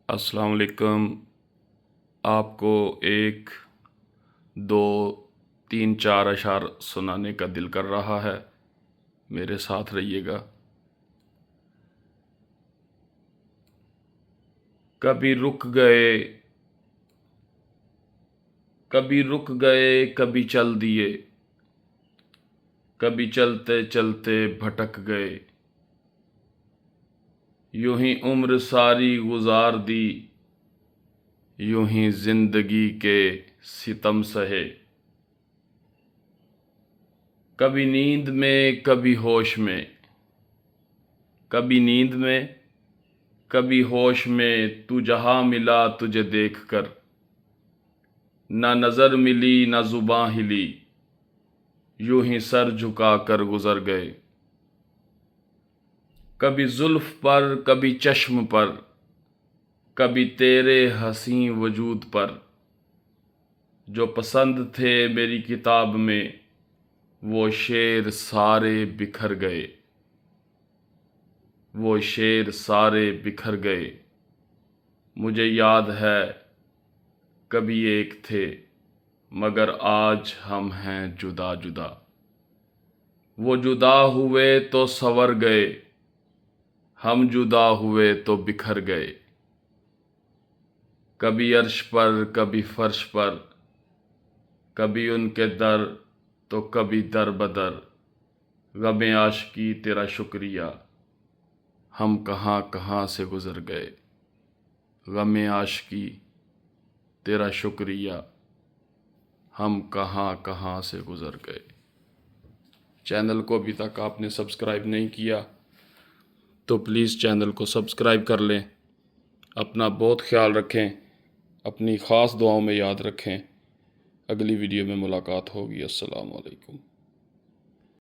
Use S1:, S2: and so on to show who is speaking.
S1: السلام علیکم۔ آپ کو ایک دو تین چار اشعار سنانے کا دل کر رہا ہے، میرے ساتھ رہیے گا۔ کبھی رک گئے کبھی چل دیے، کبھی چلتے چلتے بھٹک گئے، یوں ہی عمر ساری گزار دی، یوں ہی زندگی کے ستم سہے۔ کبھی نیند میں کبھی ہوش میں، کبھی ہوش میں، تو جہاں ملا تجھے دیکھ کر، نہ نظر ملی نہ زباں ہلی، یوں ہی سر جھکا کر گزر گئے۔ کبھی زلف پر کبھی چشم پر، کبھی تیرے حسین وجود پر، جو پسند تھے میری کتاب میں وہ شعر سارے بکھر گئے۔ مجھے یاد ہے کبھی ایک تھے مگر آج ہم ہیں جدا جدا، وہ جدا ہوئے تو سنور گئے، ہم جدا ہوئے تو بکھر گئے۔ کبھی عرش پر کبھی فرش پر، کبھی ان کے در تو کبھی در بدر، غم عاشقی تیرا شکریہ ہم کہاں کہاں سے گزر گئے۔ غم عاشقی تیرا شکریہ ہم کہاں کہاں سے گزر گئے۔ چینل کو ابھی تک آپ نے سبسکرائب نہیں کیا تو پلیز چینل کو سبسکرائب کر لیں۔ اپنا بہت خیال رکھیں، اپنی خاص دعاؤں میں یاد رکھیں۔ اگلی ویڈیو میں ملاقات ہوگی۔ السلام علیکم۔